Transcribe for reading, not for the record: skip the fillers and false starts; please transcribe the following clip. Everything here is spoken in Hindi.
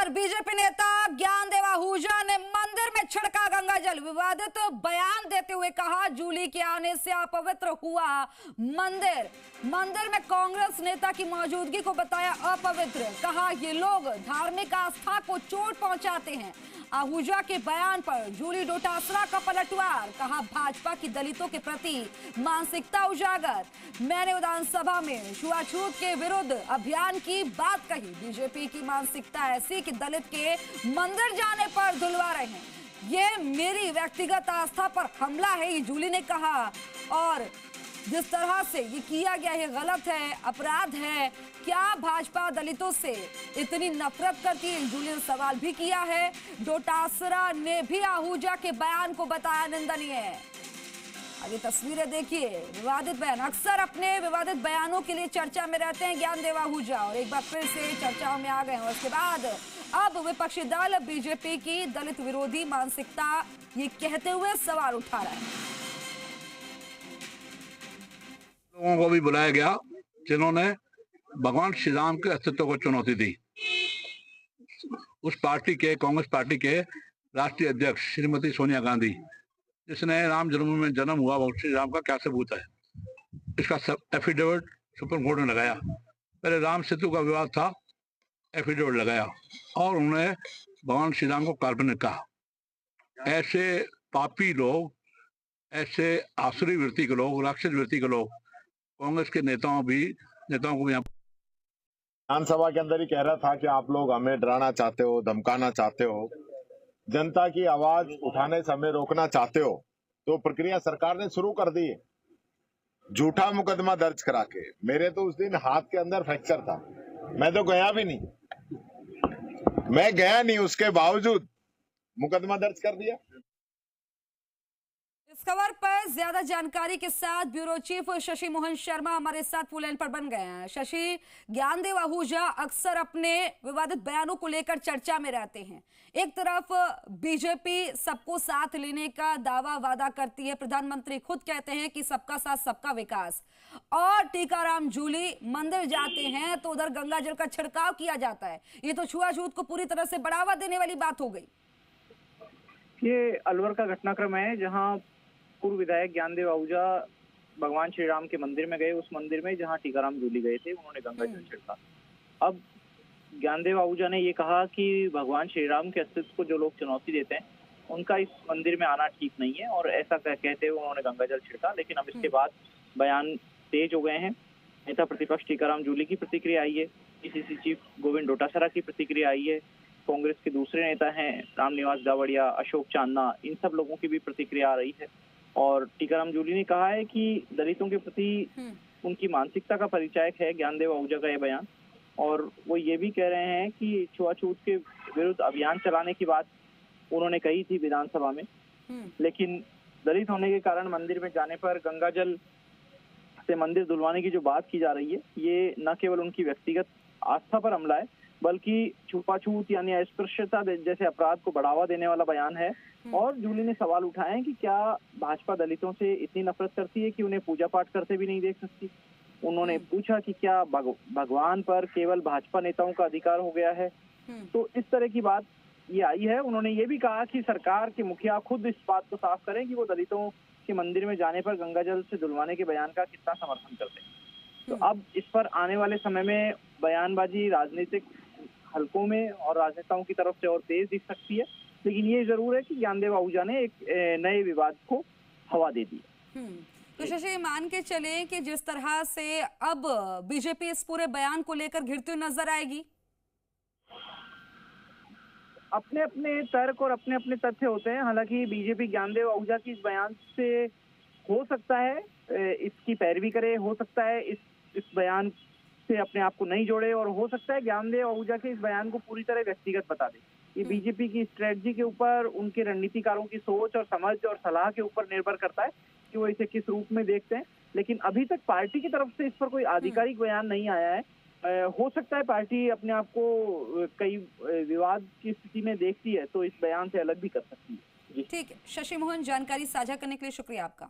खबर बीजेपी नेता ज्ञानदेव आहूजा ने मंदिर में छिड़का गंगा जल। विवादित बयान देते हुए कहा, जूली के आने से अपवित्र हुआ मंदिर। मंदिर में कांग्रेस नेता की मौजूदगी को बताया अपवित्र। कहा, ये लोग धार्मिक आस्था को चोट पहुंचाते हैं। आहूजा के बयान पर जूली डोटासरा का पलटवार। कहा, भाजपा की दलितों के प्रति मानसिकता उजागर। मैंने विधानसभा में छुआछूत के विरुद्ध अभियान की बात कही। बीजेपी की मानसिकता ऐसी कि दलित के मंदिर जाने पर धुलवा रहे हैं। ये मेरी व्यक्तिगत आस्था पर हमला है, ये जूली ने कहा। और जिस तरह से ये किया गया है गलत है, अपराध है। क्या भाजपा दलितों से इतनी नफरत करती है? जूली ने सवाल भी किया है। डोटासरा ने भी आहूजा के बयान को बताया निंदनीय। आगे तस्वीरें देखिए। विवादित बयान, अक्सर अपने विवादित बयानों के लिए चर्चा में रहते हैं ज्ञानदेव आहूजा, और एक बार फिर से चर्चाओं में आ गए हैं। उसके बाद अब विपक्षी दल बीजेपी की दलित विरोधी मानसिकता ये कहते हुए सवाल उठा रहा है। लोगों को भी बुलाया गया जिन्होंने भगवान श्री राम के अस्तित्व को चुनौती दी। उस पार्टी के, कांग्रेस पार्टी के राष्ट्रीय अध्यक्ष श्रीमती सोनिया गांधी, जिसने राम जन्मभूमि में जन्म हुआ भगवान श्री राम का क्या सबूत है, इसका एफिडेविट सुप्रीम कोर्ट ने लगाया। पहले राम सेतु का विवाद था, एफिडेविट लगाया और उन्होंने भगवान श्री राम को काल्पनिक कहा। ऐसे पापी लोग, ऐसे आसुरी वृत्ति के लोग, राक्षस वृत्ति के लोग कांग्रेस के नेताओं को भी यहाँ विधानसभा के अंदर ही कह रहा था कि आप लोग हमें डराना चाहते हो, धमकाना चाहते हो, जनता की आवाज उठाने से हमें रोकना चाहते हो। तो प्रक्रिया सरकार ने शुरू कर दी है, झूठा मुकदमा दर्ज करा के। मेरे तो उस दिन हाथ के अंदर फ्रैक्चर था, मैं तो गया भी नहीं, मैं गया नहीं, उसके बावजूद मुकदमा दर्ज कर दिया। इस खबर पर ज्यादा जानकारी के साथ ब्यूरो चीफ शशि मोहन शर्मा हमारे साथ फोन लाइन पर बन गए हैं। शशि, ज्ञानदेव आहूजा अक्सर अपने विवादित बयानों को लेकर चर्चा में रहते हैं। एक तरफ बीजेपी सबको साथ लेने का दावा वादा करती है, प्रधानमंत्री खुद कहते हैं कि सबका साथ सबका विकास, और टीकाराम जूली मंदिर जाते हैं तो उधर गंगा जल का छिड़काव किया जाता है। ये तो छुआछूत को पूरी तरह से बढ़ावा देने वाली बात हो गई। ये अलवर का घटनाक्रम है, जहां पूर्व विधायक ज्ञानदेव आहूजा भगवान श्री राम के मंदिर में गए, उस मंदिर में जहां टीकाराम जूली गए थे, उन्होंने गंगा जल छिड़का। अब ज्ञानदेव आहूजा ने ये कहा कि भगवान श्री राम के अस्तित्व को जो लोग चुनौती देते हैं, उनका इस मंदिर में आना ठीक नहीं है, और ऐसा कहते हुए उन्होंने गंगा जल छिड़का। लेकिन अब इसके बाद बयान तेज हो गए हैं। नेता प्रतिपक्ष टीकाराम जूली की प्रतिक्रिया आई है, पीसीसी चीफ गोविंद डोटासरा की प्रतिक्रिया आई है, कांग्रेस के दूसरे नेता हैं रामनिवास गावड़िया, अशोक चांदना, इन सब लोगों की भी प्रतिक्रिया आ रही है। और टीकाराम जूली ने कहा है कि दलितों के प्रति उनकी मानसिकता का परिचायक है ज्ञानदेव आहूजा का ये बयान। और वो ये भी कह रहे हैं कि छुआछूत के विरुद्ध अभियान चलाने की बात उन्होंने कही थी विधानसभा में, लेकिन दलित होने के कारण मंदिर में जाने पर गंगा जल से मंदिर धुलवाने की जो बात की जा रही है, ये न केवल उनकी व्यक्तिगत आस्था पर हमला है, बल्कि छुपाछूत यानी अस्पृश्यता जैसे अपराध को बढ़ावा देने वाला बयान है। और जूली ने सवाल उठाए हैं कि क्या भाजपा दलितों से इतनी नफरत करती है कि उन्हें पूजा पाठ करते भी नहीं देख सकती। उन्होंने पूछा कि क्या भगवान पर केवल भाजपा नेताओं का अधिकार हो गया है। तो इस तरह की बात ये आई है। उन्होंने ये भी कहा कि सरकार के मुखिया खुद इस बात को साफ करें कि वो दलितों के मंदिर में जाने पर गंगा जल से धुलवाने के बयान का कितना समर्थन करते हैं। तो अब इस पर आने वाले समय में बयानबाजी राजनीतिक हलकों में और राजनेताओं की तरफ से और तेज दिख सकती है, लेकिन ये जरूर है कि ज्ञानदेव आहूजा ने एक नए विवाद को हवा दे दी। तो शशि, मान के चले कि जिस तरह से अब बीजेपी इस पूरे बयान को लेकर घिरती हुई नजर आएगी, अपने अपने तर्क और अपने अपने तथ्य होते हैं। हालांकि बीजेपी ज्ञानदेव आहूजा की इस बयान से हो सकता है इसकी पैरवी करे, हो सकता है इस बयान से अपने आप को नहीं जोड़े, और हो सकता है ज्ञानदेव आहूजा के इस बयान को पूरी तरह व्यक्तिगत बता दे। ये बीजेपी की स्ट्रेटजी के ऊपर, उनके रणनीतिकारों की सोच और समझ और सलाह के ऊपर निर्भर करता है कि वो इसे किस रूप में देखते हैं। लेकिन अभी तक पार्टी की तरफ से इस पर कोई आधिकारिक बयान नहीं आया है। हो सकता है पार्टी अपने आप को कई विवाद की स्थिति में देखती है तो इस बयान से अलग भी कर सकती है। ठीक है शशि मोहन, जानकारी साझा करने के लिए शुक्रिया आपका।